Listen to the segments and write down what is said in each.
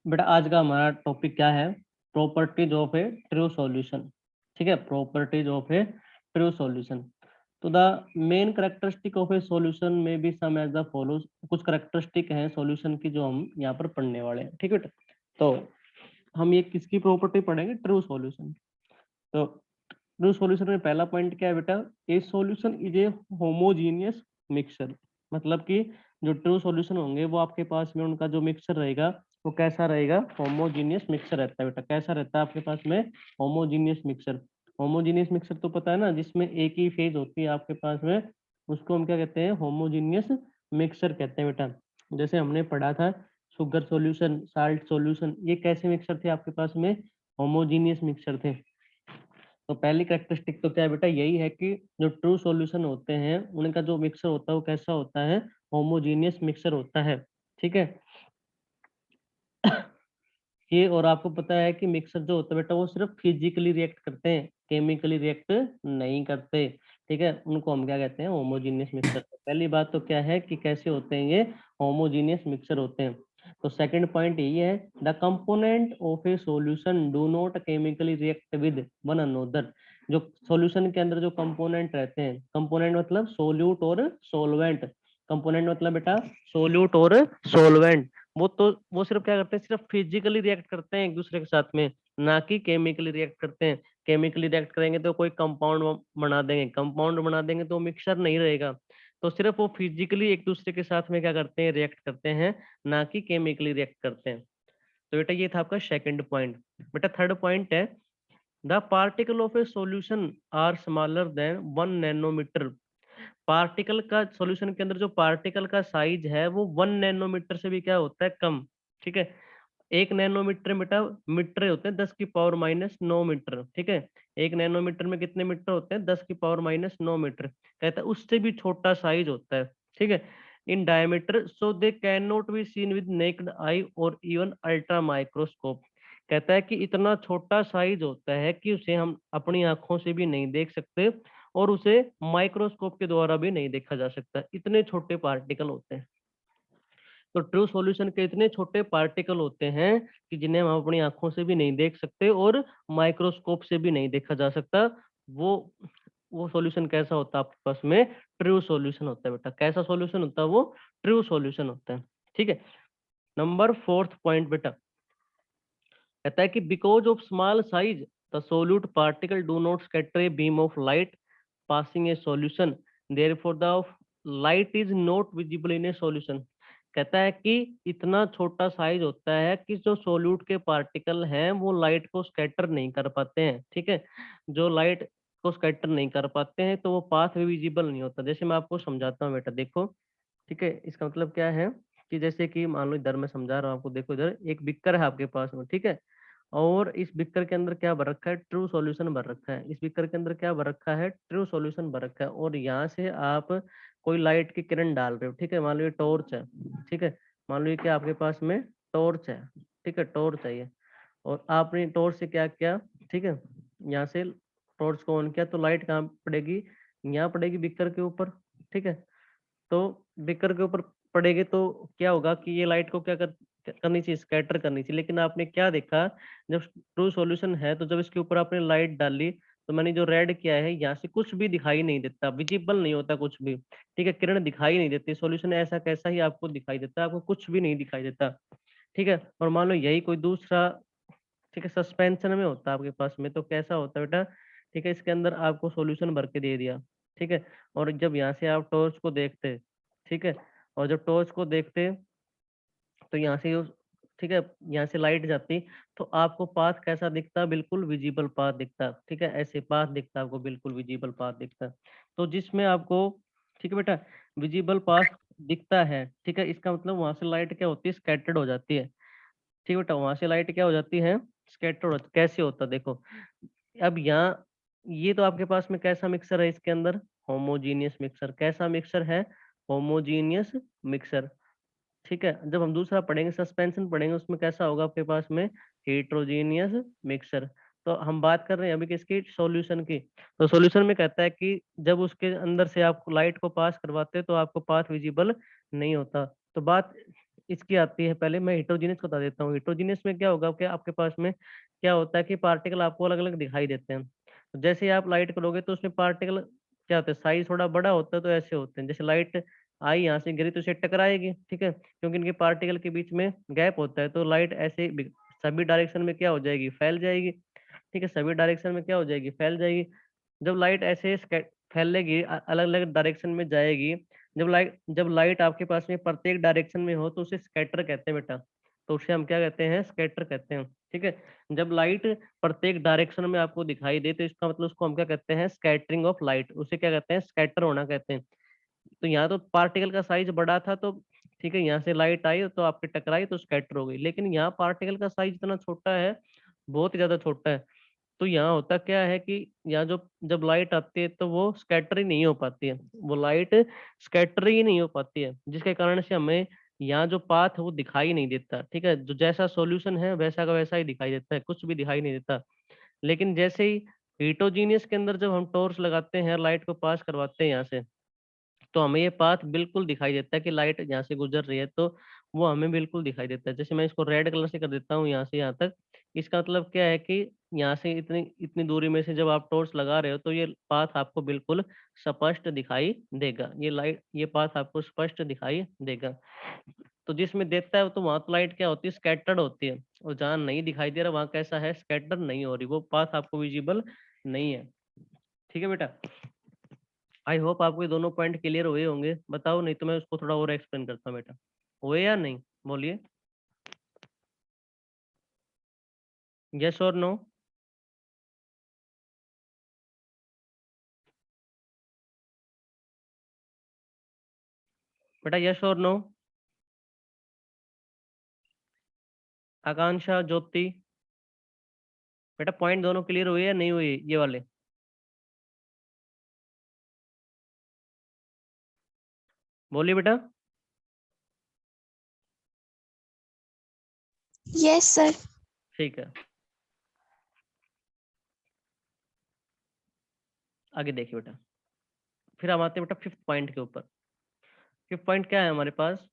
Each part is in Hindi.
बेटा आज का हमारा टॉपिक क्या है? Properties of a true solution. ठीक है, properties of a true solution. तो the main characteristic of a solution में भी सम एज द फॉलोज। कुछ करेक्टरिस्टिक हैं सॉल्यूशन की जो हम यहाँ पर पढ़ने वाले हैं। ठीक है बेटा, तो हम ये किसकी प्रॉपर्टी पढ़ेंगे? True solution. तो ट्रू सॉल्यूशन में पहला पॉइंट क्या है बेटा? ए solution is a homogeneous mixture. मतलब कि जो ट्रू सॉल्यूशन होंगे वो आपके पास में उनका जो मिक्सचर रहेगा वो कैसा रहेगा? होमोजीनियस मिक्सचर रहता है बेटा। कैसा रहता है आपके पास में? Homogeneous mixture. होमोजीनियस मिक्सचर तो पता है ना, जिसमें एक ही फेज होती है आपके पास में, उसको हम क्या कहते हैं? होमोजीनियस मिक्सचर कहते हैं बेटा। जैसे हमने पढ़ा था शुगर सॉल्यूशन, साल्ट सॉल्यूशन, ये कैसे मिक्सचर थे आपके पास में? होमोजीनियस मिक्सचर थे। तो पहली कैरेक्टरिस्टिक तो क्या है बेटा? यही है कि जो ट्रू सॉल्यूशन होते हैं उनका जो मिक्सर होता है वो कैसा होता है? होमोजीनियस मिक्सर होता है। ठीक है। ये और आपको पता है कि मिक्सर जो होता है बेटा वो सिर्फ फिजिकली रिएक्ट करते हैं, केमिकली रिएक्ट नहीं करते। ठीक है, उनको हम क्या कहते हैं? Homogeneous mixer. पहली बात तो क्या है कि कैसे होते हैं ये? होमोजीनियस मिक्सर होते हैं। तो सेकंड पॉइंट ये है, the component of a solution do not chemically react with one another. जो सॉल्यूशन के अंदर जो कंपोनेंट रहते हैं, कंपोनेंट मतलब सोल्यूट और सोलवेंट। कंपोनेंट मतलब बेटा सोल्यूट और सोलवेंट। वो सिर्फ क्या करते हैं? सिर्फ फिजिकली रिएक्ट करते हैं एक दूसरे के साथ में, ना कि केमिकली रिएक्ट करते हैं। केमिकली रिएक्ट करेंगे तो कोई कंपाउंड बना देंगे, कंपाउंड बना देंगे तो मिक्सचर नहीं रहेगा। तो सिर्फ वो फिजिकली एक दूसरे के साथ में क्या करते हैं? रिएक्ट करते हैं, ना कि केमिकली रिएक्ट करते हैं। तो बेटा ये था आपका सेकंड पॉइंट। बेटा थर्ड पॉइंट है, the particle of a solution are smaller than 1 nanometre. Particle का सॉल्यूशन के अंदर जो पार्टिकल का साइज है वो 1 नैनोमीटर से भी क्या होता है? कम। ठीक है। 1 नैनोमीटर बेटा मीटर होते हैं 10⁻⁹मीटर। ठीक है, 1 नैनोमीटर में कितने मीटर होते हैं? 10⁻⁹मीटर। कहता है उससे भी छोटा साइज होता है। ठीक है, in diameter, so they can not be seen with necked आई और इवन अल्ट्रा माइक्रोस्कोप। कहता है कि इतना छोटा साइज होता है कि उसे हम अपनी आंखों से भी नहीं देख सकते और उसे माइक्रोस्कोप के द्वारा भी नहीं देखा जा सकता। इतने छोटे पार्टिकल होते हैं। तो ट्रू सॉल्यूशन के इतने छोटे पार्टिकल होते हैं कि जिन्हें हम अपनी आंखों से भी नहीं देख सकते और माइक्रोस्कोप से भी नहीं देखा जा सकता। वो वो सॉल्यूशन कैसा होता है आपके पास में? ट्रू सॉल्यूशन होता है बेटा। कैसा सॉल्यूशन होता है वो? ट्रू सॉल्यूशन होता है। ठीक है। नंबर फोर्थ पॉइंट बेटा कहता है कि because of small size the solute particle do not scatter a beam of light passing A solution, therefore the light is not visible in A solution. कहता है कि इतना छोटा साइज होता है कि जो सोल्यूट के पार्टिकल हैं वो लाइट को स्कैटर नहीं कर पाते हैं। ठीक है, जो लाइट को स्कैटर नहीं कर पाते हैं तो वो पाथ भी विजिबल नहीं होता। जैसे मैं आपको समझाता हूँ बेटा, देखो। ठीक है, इसका मतलब क्या है कि जैसे कि मान लो इधर मैं समझा रहा हूँ आपको, देखो इधर एक बिक्कर है आपके पास में। ठीक है, और इस बिकर के अंदर क्या भर रखा है? ट्रू सॉल्यूशन भर रखा है। इस बिकर के अंदर क्या भर रखा है? ट्रू सॉल्यूशन भर रखा है। और यहाँ से आप कोई लाइट की किरण डाल रहे हो। ठीक है, मान लो ये टॉर्च है। ठीक है, मान लो ये क्या आपके पास में? टॉर्च है। ठीक है, टॉर्च है ये। और आपने टॉर्च से क्या किया? ठीक है, यहाँ से टॉर्च को ऑन किया तो लाइट कहाँ पड़ेगी? यहाँ पड़ेगी बिकर के ऊपर। ठीक है, तो बिकर के ऊपर पड़ेगी तो क्या होगा कि ये लाइट को क्या करनी चाहिए? स्कैटर करनी चाहिए। लेकिन आपने क्या देखा, जब ट्रू सॉल्यूशन है तो जब इसके ऊपर आपने लाइट डाली तो मैंने जो रेड किया है यहाँ से कुछ भी दिखाई नहीं देता, विजिबल नहीं होता कुछ भी। ठीक है, किरण दिखाई नहीं देती। सॉल्यूशन ऐसा कैसा ही आपको दिखाई देता है, आपको कुछ भी नहीं दिखाई देता। ठीक है, और मान लो यही कोई दूसरा, ठीक है, सस्पेंशन में होता है आपके पास में तो कैसा होता है बेटा? ठीक है, इसके अंदर आपको सॉल्यूशन भर के दे दिया। ठीक है, और जब यहाँ से आप टॉर्च को देखते, ठीक है, और जब टॉर्च को देखते तो यहाँ से ठीक है, यहाँ से लाइट जाती तो आपको पाथ कैसा दिखता? बिल्कुल विजिबल पाथ दिखता। ठीक है, ऐसे पाथ दिखता आपको, बिल्कुल विजिबल पाथ दिखता। तो जिसमें आपको, ठीक है बेटा, विजिबल पाथ दिखता है, ठीक है, इसका मतलब वहां से लाइट क्या होती है? स्कैटर्ड हो जाती है। ठीक है बेटा, वहां से लाइट क्या हो जाती है? स्कैटर्ड हो। कैसे होता है देखो, अब यहाँ ये तो आपके पास में कैसा मिक्सर है? इसके अंदर होमोजीनियस मिक्सर। कैसा मिक्सर है? Homogeneous mixer. ठीक है, जब हम दूसरा पढ़ेंगे, सस्पेंशन पढ़ेंगे, उसमें कैसा होगा आपके पास में? Heterogeneous mixer. तो हम बात कर रहे हैं अभी किसकी? सॉल्यूशन की। तो सॉल्यूशन में कहता है कि जब उसके अंदर से आप लाइट को पास करवाते हैं तो आपको पाथ विजिबल नहीं होता। तो बात इसकी आती है, पहले मैं हेटेरोजीनियस बता देता हूँ। हेटेरोजीनियस में क्या होगा कि आपके पास में क्या होता है कि पार्टिकल आपको अलग अलग दिखाई देते हैं। तो जैसे ही आप लाइट करोगे तो उसमें पार्टिकल क्या होता है, साइज थोड़ा बड़ा होता है, तो ऐसे होते हैं। जैसे लाइट आई यहाँ से गिरी तो इसे टकराएगी, ठीक है, क्योंकि इनके पार्टिकल के बीच में गैप होता है, तो लाइट ऐसे सभी डायरेक्शन में क्या हो जाएगी, फैल जाएगी। ठीक है, सभी डायरेक्शन में क्या हो जाएगी, फैल जाएगी। जब लाइट ऐसे फैलेगी, अलग अलग डायरेक्शन में जाएगी, जब लाइट आपके पास में प्रत्येक डायरेक्शन में हो तो उसे स्कैटर कहते हैं बेटा। तो उसे हम क्या कहते हैं, स्कैटर कहते हैं। ठीक है, जब लाइट प्रत्येक डायरेक्शन में आपको दिखाई दे तो इसका मतलब उसको हम क्या कहते हैं, स्कैटरिंग ऑफ लाइट, उसे क्या कहते हैं, स्कैटर होना कहते हैं। तो यहाँ तो पार्टिकल का साइज बड़ा था, तो ठीक है, यहाँ से लाइट आई तो आपके टकराई तो स्कैटर हो गई। लेकिन यहाँ पार्टिकल का साइज इतना छोटा है, बहुत ही ज्यादा छोटा है, तो यहाँ होता क्या है कि यहाँ जो जब लाइट आती है तो वो स्कैटर ही नहीं हो पाती है, वो लाइट स्कैटर ही नहीं हो पाती है, जिसके कारण से हमें यहाँ जो पाथ है वो दिखाई नहीं देता। ठीक है, जो जैसा सॉल्यूशन है वैसा का वैसा ही दिखाई देता है, कुछ भी दिखाई नहीं देता। लेकिन जैसे ही हीटोजीनियस के अंदर जब हम टॉर्च लगाते हैं, लाइट को पास करवाते हैं यहाँ से, तो हमें ये पाथ बिल्कुल दिखाई देता है कि लाइट यहाँ से गुजर रही है, तो वो हमें बिल्कुल दिखाई देता है। जैसे मैं इसको रेड कलर से कर देता हूँ यहाँ से यहाँ तक, इसका मतलब क्या है कि यहाँ से इतनी इतनी दूरी में से जब आप टॉर्च लगा रहे हो तो ये पाथ आपको बिल्कुल स्पष्ट दिखाई देगा, ये पाथ आपको स्पष्ट दिखाई देगा। तो जिसमें देता है तो वहां तो लाइट क्या होती है, स्कैटर्ड होती है, और जहाँ नहीं दिखाई दे रहा वहां कैसा है, स्कैटर नहीं हो रही, वो पाथ आपको विजिबल नहीं है। ठीक है बेटा, आई होप आपको ये दोनों पॉइंट क्लियर हुए होंगे। बताओ, नहीं तो मैं उसको थोड़ा और एक्सप्लेन करता हूँ बेटा। हुए या नहीं, बोलिए, यस और नो। बेटा यस और नो, आकांक्षा, ज्योति, बेटा पॉइंट दोनों क्लियर हुए या नहीं हुए ये वाले, बोलिए बेटा। Yes sir. ठीक है, आगे देखिए बेटा, फिर हम आते हैं बेटा फिफ्थ पॉइंट के ऊपर। फिफ्थ पॉइंट क्या है हमारे पास,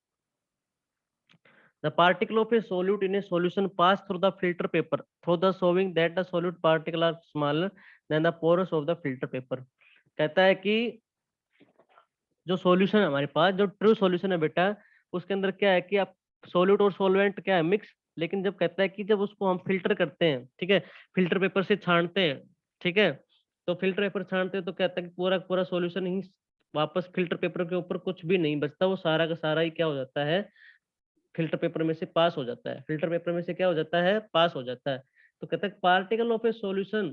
the particle of a solute in a solution pass through the filter paper through the showing that the solute particle are smaller than the pores of the filter paper। कहता है कि जो सॉल्यूशन है हमारे पास, जो ट्रू सॉल्यूशन है बेटा, उसके अंदर क्या है कि आप सॉल्यूट और सॉल्वेंट क्या है, मिक्स। लेकिन जब कहता है कि जब उसको हम फिल्टर करते हैं, ठीक है, फिल्टर पेपर से छानते हैं, ठीक है, तो फिल्टर पेपर छानते हैं तो कहता है कि पूरा पूरा सॉल्यूशन ही वापस फिल्टर पेपर के ऊपर कुछ भी नहीं बचता, वो सारा का सारा ही क्या हो जाता है, फिल्टर पेपर में से पास हो जाता है, फिल्टर पेपर में से क्या हो जाता है, पास हो जाता है। तो कहता है particle of a solution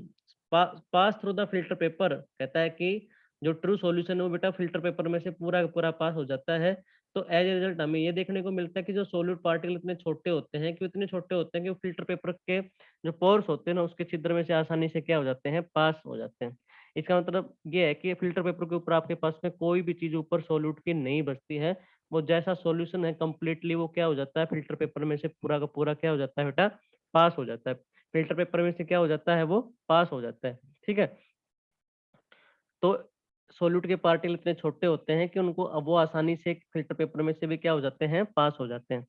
pass through the filter paper, कहता है कि जो ट्रू सॉल्यूशन है वो बेटा फिल्टर पेपर में से पूरा का पूरा पास हो जाता है। तो एज ए रिजल्ट हमें ये देखने को मिलता है कि जो सोल्यूट पार्टिकल इतने छोटे होते हैं, कि इतने छोटे होते हैं कि वो फिल्टर पेपर के जो पोर्स होते हैं ना, उसके छिद्र में से आसानी से क्या हो जाते हैं, पास हो जाते हैं। इसका मतलब ये है कि फिल्टर पेपर के ऊपर आपके पास में कोई भी चीज ऊपर सोल्यूट की नहीं बचती है, वो जैसा सॉल्यूशन है कंप्लीटली वो क्या हो जाता है, फिल्टर पेपर में से पूरा का पूरा क्या हो जाता है बेटा, पास हो जाता है। फिल्टर पेपर में से क्या हो जाता है, वो पास हो जाता है। ठीक है, तो सोल्यूट के पार्टिकल इतने छोटे होते हैं कि उनको अब वो आसानी से फिल्टर पेपर में से भी क्या हो जाते हैं, पास हो जाते हैं।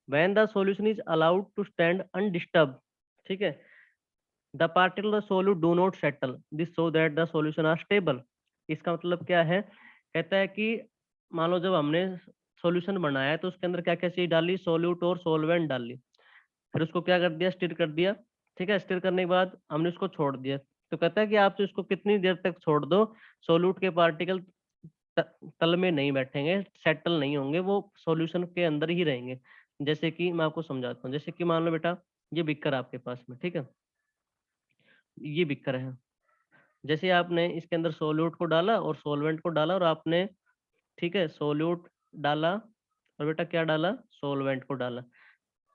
When the solution is allowed to stand undisturbed, ठीक है, the particle solute do not settle this so that the solution are stable. इसका मतलब क्या है, कहता है कि मान लो जब हमने सॉल्यूशन बनाया तो उसके अंदर क्या क्या चीज डाली, सोल्यूट और सोलवेंट डाली, फिर उसको क्या कर दिया, स्टिर कर दिया। ठीक है, स्टिर करने के बाद हमने उसको छोड़ दिया। तो कहता है कि आप इसको कितनी देर तक छोड़ दो, सोल्यूट के पार्टिकल तल में नहीं बैठेंगे, सेटल नहीं होंगे, वो सॉल्यूशन के अंदर ही रहेंगे। जैसे कि मैं आपको समझाता हूँ, जैसे कि मान लो बेटा ये बिकर आपके पास में, ठीक है, ये बिकर है। जैसे आपने इसके अंदर सोल्यूट को डाला और सोलवेंट को डाला और आपने, ठीक है, सोल्यूट डाला और बेटा क्या डाला, सोलवेंट को डाला,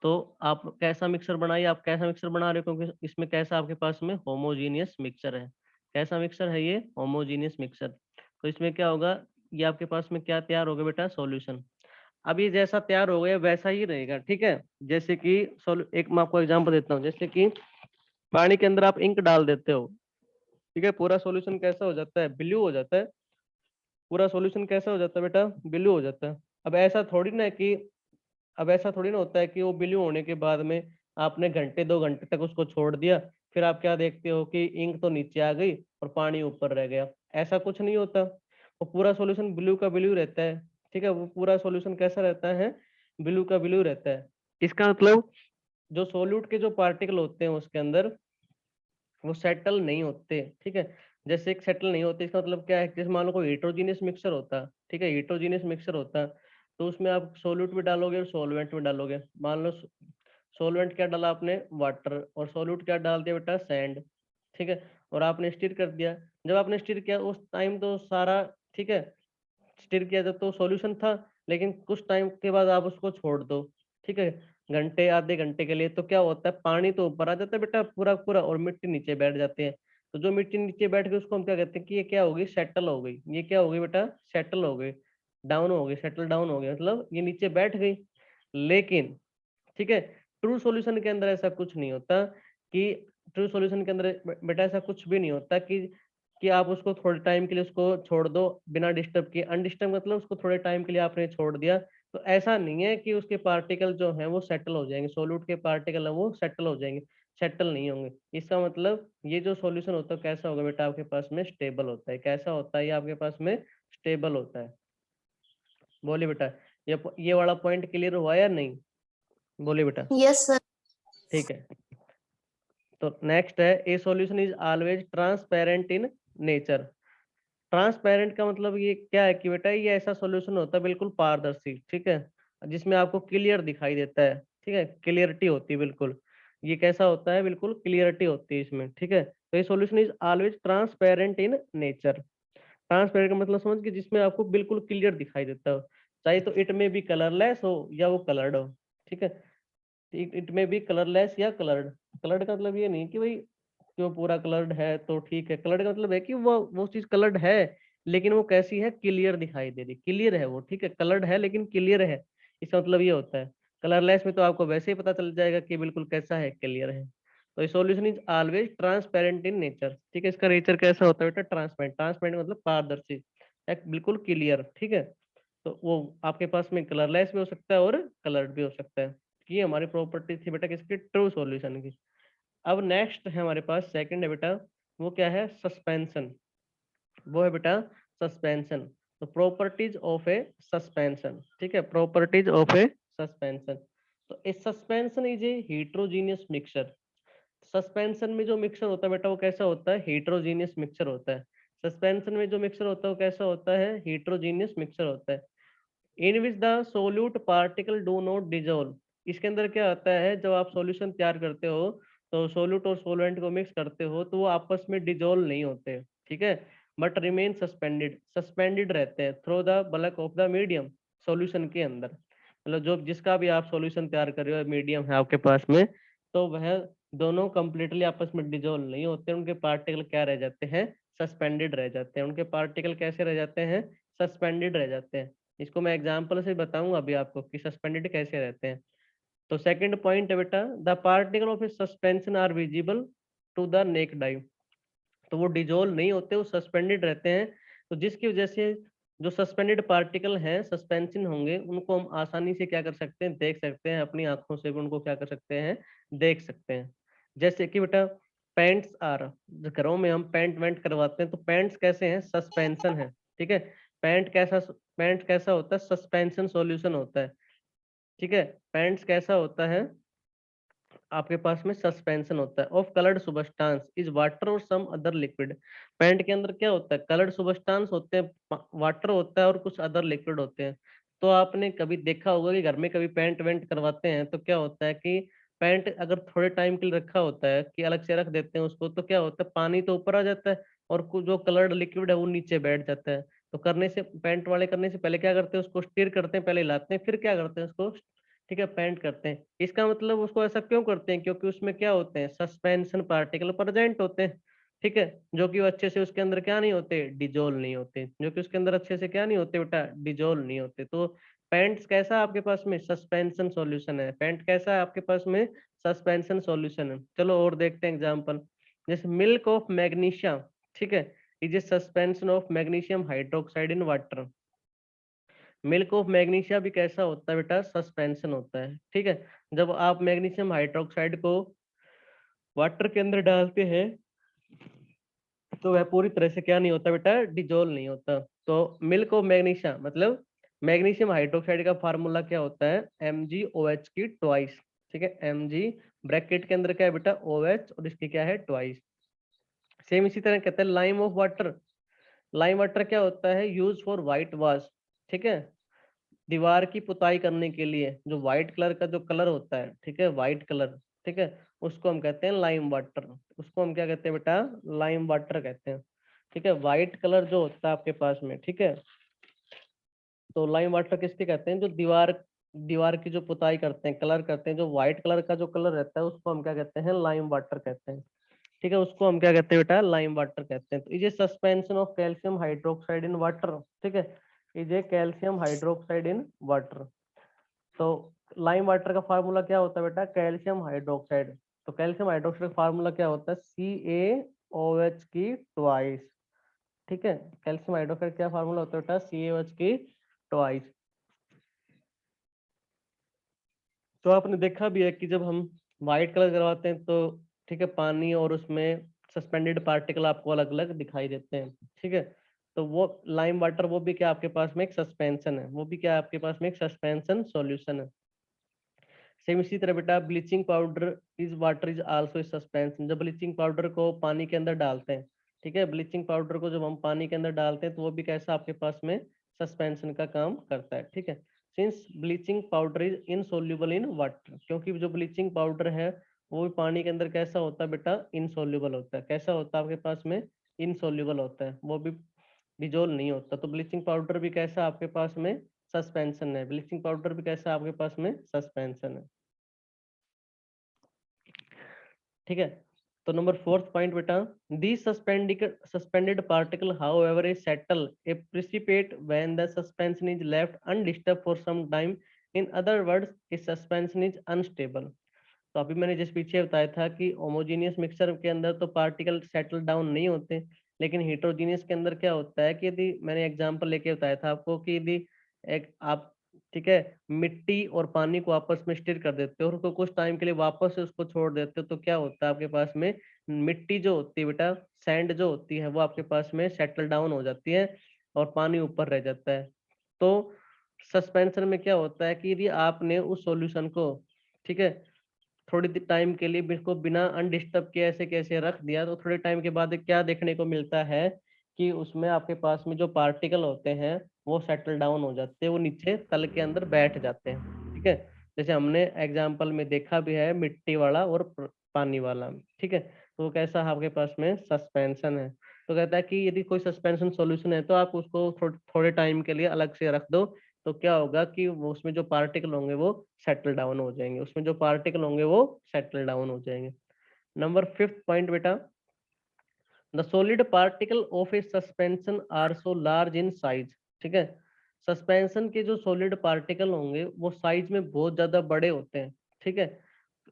तो आप कैसा मिक्सर बनाइए, आप कैसा मिक्सर बना रहे हो, क्योंकि इसमें कैसा आपके पास में होमोजीनियस मिक्सर है। कैसा मिक्सर है ये, होमोजीनियस मिक्सर। तो इसमें क्या होगा, ये आपके पास में क्या तैयार होगा बेटा, सॉल्यूशन। अब ये जैसा तैयार हो गया वैसा ही रहेगा। ठीक है, जैसे कि एक मैं आपको एग्जांपल देता हूँ, जैसे कि पानी के अंदर आप इंक डाल देते हो, ठीक है, पूरा सॉल्यूशन कैसा हो जाता है, ब्लू हो जाता है। पूरा सॉल्यूशन कैसा हो जाता है बेटा, ब्लू हो जाता है। अब ऐसा थोड़ी ना है कि अब ऐसा थोड़ी ना होता है कि वो ब्लू होने के बाद में आपने घंटे 2 घंटे तक उसको छोड़ दिया, फिर आप क्या देखते हो कि इंक तो नीचे आ गई और पानी ऊपर रह गया। ऐसा कुछ नहीं होता, वो पूरा सॉल्यूशन ब्लू का ब्लू रहता है। ठीक है, वो पूरा सॉल्यूशन कैसा रहता है, ब्लू का ब्लू रहता है। इसका मतलब जो सोल्यूट के जो पार्टिकल होते हैं उसके अंदर वो सेटल नहीं होते। ठीक है, जैसे एक सेटल नहीं होते, इसका मतलब क्या है, जैसे मान लो कोई हेट्रोजीनियस मिक्सचर होता, ठीक है, हेट्रोजीनियस मिक्सचर होता, तो उसमें आप सोल्यूट भी डालोगे और सॉल्वेंट भी डालोगे। मान लो सॉल्वेंट क्या डाला आपने, वाटर, और सॉल्यूट क्या डाल दिया बेटा, सैंड। ठीक है, और आपने स्टिर कर दिया। जब आपने स्टिर किया उस टाइम तो सारा, ठीक है, स्टिर किया जब तो सॉल्यूशन था, लेकिन कुछ टाइम के बाद आप उसको छोड़ दो, ठीक है, घंटे आधे घंटे के लिए, तो क्या होता है, पानी तो ऊपर आ जाता है बेटा पूरा पूरा, और मिट्टी नीचे बैठ जाती है। तो जो मिट्टी नीचे बैठ गई उसको हम क्या कहते हैं कि ये क्या हो गई, सेटल हो गई। ये क्या हो गई बेटा, सेटल हो गई, डाउन हो गई, सेटल डाउन हो गई, मतलब ये नीचे बैठ गई। लेकिन ठीक है, ट्रू सॉल्यूशन के अंदर ऐसा कुछ नहीं होता कि ट्रू सॉल्यूशन के अंदर बेटा ऐसा कुछ भी नहीं होता कि आप उसको थोड़े टाइम के लिए उसको छोड़ दो बिना डिस्टर्ब किए। अनडिस्टर्ब मतलब उसको थोड़े टाइम के लिए आपने छोड़ दिया, तो ऐसा नहीं है कि उसके पार्टिकल जो हैं वो सेटल हो जाएंगे, सोल्यूट के पार्टिकल है वो सेटल हो जाएंगे, सेटल नहीं होंगे। इसका मतलब ये जो सॉल्यूशन होता है कैसा होगा बेटा, आपके पास में स्टेबल होता है। कैसा होता है ये आपके पास में, स्टेबल होता है। बोलिए बेटा, ये वाला पॉइंट क्लियर हुआ या नहीं, बोलिए बेटा। Yes sir. ठीक है, तो नेक्स्ट है, ए solution is always transparent in nature. Transparent का मतलब ये क्या है कि बेटा ये ऐसा सॉल्यूशन होता है बिल्कुल पारदर्शी, ठीक है, जिसमें आपको क्लियर दिखाई देता है, ठीक है, क्लियरिटी होती है बिल्कुल। ये कैसा होता है, बिल्कुल क्लियरिटी होती है इसमें। ठीक है, तो ये solution is always transparent in nature. Transparent का मतलब समझ के जिसमें आपको बिल्कुल क्लियर दिखाई देता हो, चाहे तो इट में भी कलरलेस हो या वो कलर्ड हो। ठीक है, इट में बी कलरलेस या कलर्ड। कलर्ड का मतलब ये नहीं कि भाई जो पूरा कलर्ड है तो ठीक है, कलर्ड का मतलब है कि वो चीज कलर्ड है, लेकिन वो कैसी है, क्लियर दिखाई दे रही, क्लियर है वो, ठीक है, कलर्ड है लेकिन क्लियर है, इसका मतलब ये होता है। कलरलेस में तो आपको वैसे ही पता चल जाएगा कि बिल्कुल कैसा है, क्लियर है। तो solution is always transparent in nature. ठीक है, इसका नेचर कैसा होता है बेटा, ट्रांसपेरेंट। ट्रांसपेरेंट मतलब पारदर्शी, एक बिल्कुल क्लियर। ठीक है, तो वो आपके पास में कलरलेस भी हो सकता है और कलर्ड भी हो सकता है। ये हमारी प्रॉपर्टी थी बेटा किसकी, ट्रू सॉल्यूशन की। अब नेक्स्ट है हमारे पास सेकंड है बेटा, वो क्या है, सस्पेंशन। वो है बेटा सस्पेंशन। तो प्रॉपर्टीज ऑफ ए सस्पेंशन, ठीक है, प्रॉपर्टीज ऑफ ए सस्पेंशन। तो a suspension is a heterogeneous mixture. Suspension में जो मिक्सचर होता है बेटा वो कैसा होता है, हेट्रोजीनियस मिक्सचर होता है। सस्पेंशन में जो मिक्सचर होता है वो कैसा होता है, हेट्रोजीनियस मिक्सचर होता है। In which the solute particle do not dissolve. इसके अंदर क्या होता है, जब आप सॉल्यूशन तैयार करते हो तो सोल्यूट और सोलवेंट को मिक्स करते हो तो वो आपस में डिजोल्व नहीं होते, ठीक है, बट रिमेन सस्पेंडेड, सस्पेंडेड रहते हैं through the bulk of the medium. Solution के अंदर मतलब जो जिसका भी आप सॉल्यूशन तैयार कर रहे हो, मीडियम है आपके पास में, तो वह दोनों कंप्लीटली आपस में डिजोल्व नहीं होते, उनके पार्टिकल क्या रह जाते हैं, सस्पेंडेड रह जाते हैं। उनके पार्टिकल कैसे रह जाते हैं, सस्पेंडेड रह जाते हैं। इसको मैं एग्जांपल से बताऊंगा अभी आपको कि सस्पेंडेड कैसे रहते हैं। तो सेकंड पॉइंट है बेटा, the particle of a suspension are visible to the naked eye. तो वो डिजोल्व नहीं होते, वो सस्पेंडेड रहते हैं। तो जिसकी वजह से जो सस्पेंडेड पार्टिकल हैं, सस्पेंशन होंगे, उनको हम आसानी से क्या कर सकते हैं, देख सकते हैं, अपनी आंखों से भी उनको क्या कर सकते हैं, देख सकते हैं। जैसे कि बेटा पैंट्स आर, घरों में हम पैंट वेंट करवाते हैं तो पैंट्स कैसे हैं, सस्पेंशन है, ठीक है। पैंट कैसा होता है, सस्पेंशन सॉल्यूशन होता है, ठीक है। पैंट्स कैसा होता है, आपके पास में सस्पेंशन होता है ऑफ कलर्ड सुबस्टांस इज वाटर और सम अदर लिक्विड। पैंट के अंदर क्या होता है, कलर्ड सुबस्टांस होते हैं, वाटर होता है और कुछ अदर लिक्विड होते हैं। तो आपने कभी देखा होगा कि घर में कभी पैंट वेंट करवाते हैं तो क्या होता है कि पैंट अगर थोड़े टाइम के लिए रखा होता है कि अलग से रख देते हैं उसको, तो क्या होता है, पानी तो ऊपर आ जाता है और कुछ जो कलर्ड लिक्विड है वो नीचे बैठ जाता है। तो करने से पैंट वाले करने से पहले क्या करते हैं, उसको स्टीर करते हैं, पहले हिलाते हैं, फिर क्या करते हैं उसको, ठीक है, पेंट करते हैं। इसका मतलब उसको ऐसा क्यों करते हैं, क्योंकि उसमें क्या होते हैं, सस्पेंशन पार्टिकल प्रेजेंट होते हैं, ठीक है, जो कि वो अच्छे से उसके अंदर क्या नहीं होते, डिजोल्व नहीं होते, जो कि उसके अंदर अच्छे से क्या नहीं होते बेटा, डिजोल्व नहीं होते। तो पेंट्स कैसा है आपके पास में, सस्पेंशन सॉल्यूशन है। पेंट कैसा है आपके पास में, सस्पेंशन सॉल्यूशन है। चलो और देखते हैं एग्जांपल, जैसे मिल्क ऑफ मैग्नीशियम, ठीक है, is a suspension of magnesium hydroxide in water. Milk of magnesia भी कैसा होता है बेटा, सस्पेंशन होता है। ठीक है, जब आप मैग्नीशियम हाइड्रोक्साइड को वाटर के अंदर डालते हैं तो वह पूरी तरह से क्या नहीं होता बेटा, डिजोल्व नहीं होता। तो मिल्क ऑफ मैग्नीशिया मतलब मैग्नीशियम हाइड्रोक्साइड का फार्मूला क्या होता है, MgOH की ट्वाइस। ठीक है, Mg ब्रैकेट के अंदर क्या है बेटा, OH, और इसकी क्या है, ट्वाइस। सेम इसी तरह कहते हैं lime of water. Lime water क्या होता है, यूज फॉर व्हाइट वॉश। ठीक है, दीवार की पुताई करने के लिए जो व्हाइट कलर का जो कलर होता है, ठीक है, व्हाइट कलर, ठीक है, उसको हम कहते हैं लाइम वाटर। उसको हम क्या कहते हैं बेटा, लाइम वाटर कहते हैं। ठीक है, व्हाइट कलर जो होता है आपके पास में, ठीक है, तो लाइम वाटर किसके कहते हैं, जो दीवार दीवार की जो पुताई करते हैं, कलर करते हैं, जो व्हाइट कलर का जो कलर रहता है उसको हम क्या कहते हैं, लाइम वाटर कहते हैं। ठीक है, उसको हम क्या कहते हैं बेटा, लाइम वाटर कहते हैं। तो is a suspension of calcium hydroxide in water. ठीक है, is a calcium hydroxide in water. तो लाइम वाटर का फार्मूला क्या होता है बेटा, कैल्शियम हाइड्रोक्साइड। तो कैल्शियम हाइड्रोक्साइड का फार्मूला क्या होता है, CaOH की ट्वाइस। ठीक है, कैल्शियम हाइड्रोक्साइड क्या फार्मूला होता है बेटा, CaOH की ट्वाइस। तो आपने देखा भी है कि जब हम व्हाइट कलर करवाते हैं तो ठीक है, पानी और उसमें सस्पेंडेड पार्टिकल आपको अलग अलग दिखाई देते हैं। ठीक है, तो वो लाइम वाटर वो भी क्या आपके पास में एक सस्पेंशन है, वो भी क्या आपके पास में एक सस्पेंशन सॉल्यूशन है। सेम इसी तरह बेटा bleaching powder is water is also suspension. जब ब्लीचिंग पाउडर को पानी के अंदर डालते हैं, ठीक है, ब्लीचिंग पाउडर को जब हम पानी के अंदर डालते हैं तो वो भी कैसा आपके पास में सस्पेंशन का काम करता है। ठीक है, since bleaching powder is insoluble in water, क्योंकि जो ब्लीचिंग पाउडर है वो भी पानी के अंदर कैसा होता है बेटा, इनसोल्यूबल होता है। कैसा होता है आपके पास में, इनसोल्यूबल होता है, वो भी डिजोल्व नहीं होता। तो ब्लीचिंग पाउडर भी कैसा आपके पास में सस्पेंशन है, ब्लीचिंग पाउडर भी कैसा आपके पास में सस्पेंशन है। ठीक है, तो नंबर फोर्थ पॉइंट बेटा, the suspended particle however a settle a precipitate when the suspension is left undisturbed for some time, in other words a suspension is unstable. तो अभी मैंने जिस पीछे बताया था कि होमोजीनियस मिक्सचर के अंदर तो पार्टिकल सेटल डाउन नहीं होते, लेकिन हेट्रोजीनियस के अंदर क्या होता है कि यदि मैंने एग्जांपल लेके बताया था आपको कि यदि एक आप, ठीक है, मिट्टी और पानी को आपस में स्टिर कर देते हो और उसको कुछ टाइम के लिए वापस से उसको छोड़ देते हो तो क्या होता है आपके पास में, मिट्टी जो होती है बेटा, सैंड जो होती है वो आपके पास में सेटल डाउन हो जाती है और पानी ऊपर रह जाता है। तो सस्पेंशन में क्या होता है कि यदि आपने उस सॉल्यूशन को, ठीक है, थोड़ी टाइम के लिए बिल्कुल बिना अनडिस्टर्ब के ऐसे कैसे रख दिया तो थोड़े टाइम के बाद क्या देखने को मिलता है कि उसमें आपके पास में जो पार्टिकल होते हैं वो सेटल डाउन हो जाते हैं, वो नीचे तल के अंदर बैठ जाते हैं। ठीक है, जैसे हमने एग्जाम्पल में देखा भी है, मिट्टी वाला और पानी वाला। ठीक है, तो वो कैसा है आपके पास में सस्पेंशन है। तो कहता है कि यदि कोई सस्पेंशन सॉल्यूशन है तो आप उसको थोड़े टाइम के लिए अलग से रख दो, तो क्या होगा कि वो उसमें जो पार्टिकल होंगे वो सेटल डाउन हो जाएंगे, उसमें जो पार्टिकल होंगे वो सेटल डाउन हो जाएंगे। नंबर फिफ्थ पॉइंट बेटा, the solid particle of a suspension are so large in size. ठीक है, सस्पेंशन के जो सॉलिड पार्टिकल होंगे वो साइज में बहुत ज्यादा बड़े होते हैं। ठीक है,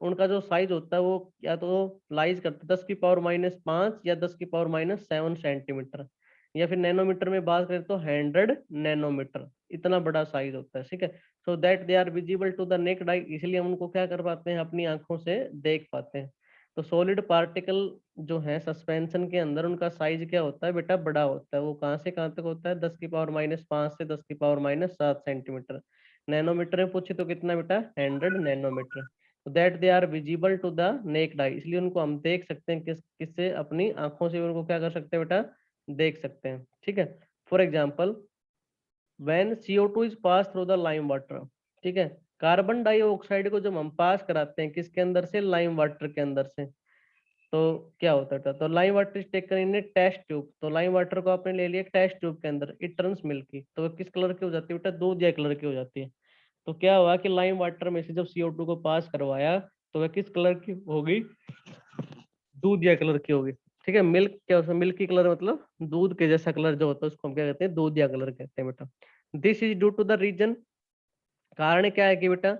उनका जो साइज होता है वो या तो लाइज करता है 10⁻⁵ या 10⁻⁷ सेंटीमीटर, या फिर नैनोमीटर में बात करें तो 100 नैनोमीटर, इतना बड़ा साइज होता है। ठीक है, so that they are visible to the naked eye, इसलिए हम उनको क्या कर पाते हैं, अपनी आंखों से देख पाते हैं। तो सॉलिड पार्टिकल जो है सस्पेंशन के अंदर उनका साइज क्या होता है बेटा, बड़ा होता है। वो कहाँ से कहाँ तक होता है, 10⁻⁵ से 10⁻⁷ सेंटीमीटर। नैनोमीटर में पूछे तो कितना बेटा, 100 nanometre. That they are visible to the naked eye, इसलिए उनको हम देख सकते हैं, किससे, अपनी आंखों से उनको क्या कर सकते हैं बेटा, देख सकते हैं। ठीक है, for example when CO2 is pass through the lime water. ठीक है, कार्बन डाइऑक्साइड को जब हम पास कराते हैं किसके अंदर से, लाइम वाटर के अंदर से, तो क्या होता था, तो lime water is taken in a test tube. तो लाइम वाटर को आपने ले लिया टेस्ट ट्यूब के अंदर, इट टर्न्स मिल्की, तो वो किस कलर की हो जाती है बेटा, दूधिया कलर की हो जाती है। तो क्या हुआ कि लाइम वाटर में से जब CO2 को पास करवाया तो वह किस कलर की होगी, दूधिया कलर की होगी। ठीक है, मिल्क क्या होता है, मिल्की कलर मतलब दूध के जैसा कलर जो होता है उसको हम क्या कहते हैं, दूधिया कलर कहते हैं बेटा। This is due to the reason, कारण क्या है कि बेटा,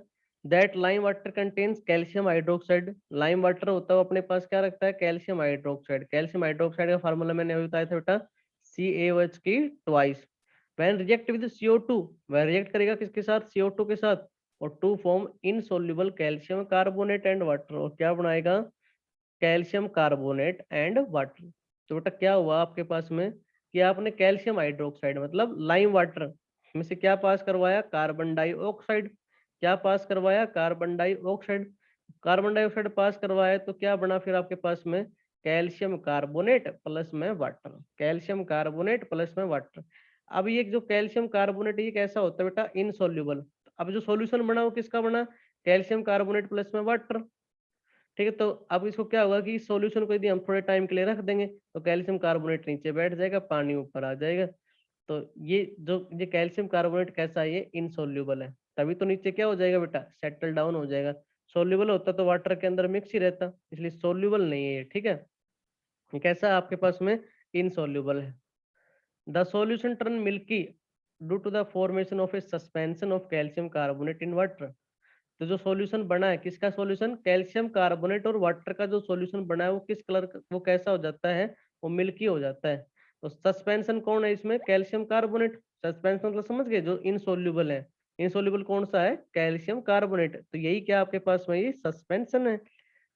that lime water contains calcium hydroxide. Lime water होता है वो अपने पास क्या रखता है, कैल्शियम हाइड्रोक्साइड। कैल्शियम हाइड्रोक्साइड का फार्मूला मैंने अभी बताया था बेटा, CaOH की twice. When react with CO2, वह रिएक्ट करेगा किसके साथ, CO2 के साथ, और to form insoluble calcium carbonate and water, और क्या बनाएगा, कैल्शियम कार्बोनेट एंड वाटर। तो बेटा क्या हुआ आपके पास में कि आपने कैल्शियम हाइड्रोक्साइड मतलब लाइम वाटर में से क्या पास करवाया, कार्बन डाइऑक्साइड। क्या पास करवाया, कार्बन डाइऑक्साइड। कार्बन डाइऑक्साइड पास करवाया तो क्या बना फिर आपके पास में, कैल्शियम कार्बोनेट प्लस में वाटर, कैल्शियम कार्बोनेट प्लस में वाटर। अब ये जो कैल्शियम कार्बोनेट ये कैसा होता है बेटा, इनसोल्यूबल। अब जो सॉल्यूशन बना वो किसका बना, कैल्शियम कार्बोनेट प्लस में वाटर। ठीक है, तो अब इसको क्या होगा कि सॉल्यूशन को यदि हम थोड़े टाइम के लिए रख देंगे तो कैल्शियम कार्बोनेट नीचे बैठ जाएगा, पानी ऊपर आ जाएगा। तो ये कैल्शियम कार्बोनेट कैसा है, ये इनसोल्यूबल है, तभी तो नीचे क्या हो जाएगा बेटा, सेटल डाउन हो जाएगा। सोल्यूबल होता तो वाटर के अंदर मिक्स ही रहता, इसलिए सोल्यूबल नहीं है ये। ठीक है, ये कैसा है आपके पास में, इनसोल्यूबल है। The solution turn milky due to the formation of a suspension of calcium carbonate in water. तो जो सॉल्यूशन बना है, किसका सॉल्यूशन, कैल्शियम कार्बोनेट और वाटर का जो सॉल्यूशन बना है वो किस कलर का, वो कैसा हो जाता है, वो मिल्की हो जाता है। तो सस्पेंशन कौन है इसमें, कैल्शियम कार्बोनेट। सस्पेंशन मतलब समझ गए, जो इनसोल्यूबल है। इनसोल्यूबल कौन सा है, कैल्शियम कार्बोनेट। तो यही क्या आपके पास में ये सस्पेंशन है।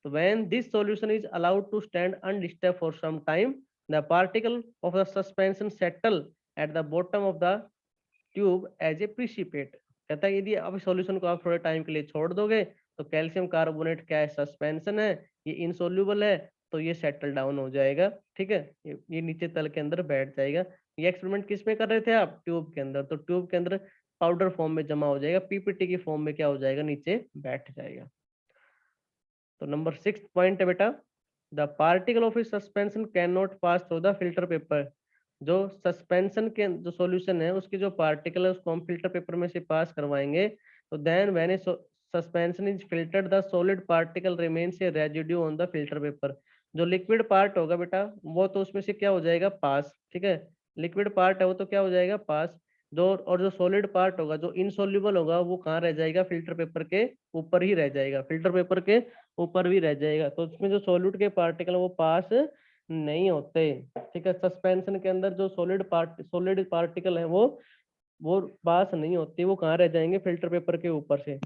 So when this solution is allowed to stand undisturbed for some time, the particle of the suspension settle at the bottom of the tube as a precipitate. कहता है यदि अब सॉल्यूशन को आप थोड़े टाइम के लिए छोड़ दोगे तो कैल्शियम कार्बोनेट क्या है, सस्पेंशन है, ये इनसोल्यूबल है, तो ये सेटल डाउन हो जाएगा। ठीक है, ये नीचे तल के अंदर बैठ जाएगा। ये एक्सपेरिमेंट किस में कर रहे थे आप, ट्यूब के अंदर। तो ट्यूब के अंदर पाउडर फॉर्म में जमा हो जाएगा, पीपीटी की फॉर्म में क्या हो जाएगा, नीचे बैठ जाएगा। तो नंबर 6 पॉइंट है बेटा, the particle of suspension can not pass through the filter paper. जो सस्पेंशन के जो सॉल्यूशन है उसके जो पार्टिकल है उसको हम फिल्टर पेपर में से पास करवाएंगे, तो then when a suspension is filtered the solid particle remains a residue on the filter paper. जो लिक्विड पार्ट होगा बेटा वो तो उसमें से क्या हो जाएगा, पास। ठीक है, लिक्विड पार्ट है वो तो क्या हो जाएगा, पास। जो और जो सॉलिड पार्ट होगा, जो इनसोल्यूबल होगा, वो कहाँ रह जाएगा, फिल्टर पेपर के ऊपर ही रह जाएगा, फिल्टर पेपर के ऊपर भी रह जाएगा। तो उसमें जो सॉल्यूट के पार्टिकल वो पास नहीं होते। ठीक है, सस्पेंशन के अंदर जो सॉलिड पार्टिकल है वो पास नहीं होती, वो कहाँ रह जाएंगे, फिल्टर पेपर के ऊपर से।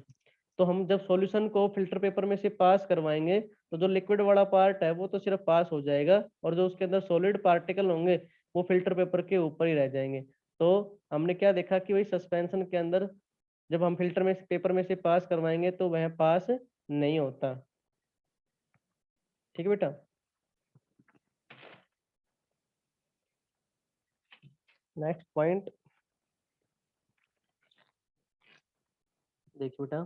तो हम जब सॉल्यूशन को फिल्टर पेपर में से पास करवाएंगे तो जो लिक्विड वाला पार्ट है वो तो सिर्फ पास हो जाएगा, और जो उसके अंदर सॉलिड पार्टिकल होंगे वो फिल्टर पेपर के ऊपर ही रह जाएंगे। तो हमने क्या देखा कि वही सस्पेंशन के अंदर जब हम फिल्टर में पेपर में से पास करवाएंगे तो वह पास नहीं होता। ठीक है बेटा, नेक्स्ट पॉइंट देखिए बेटा,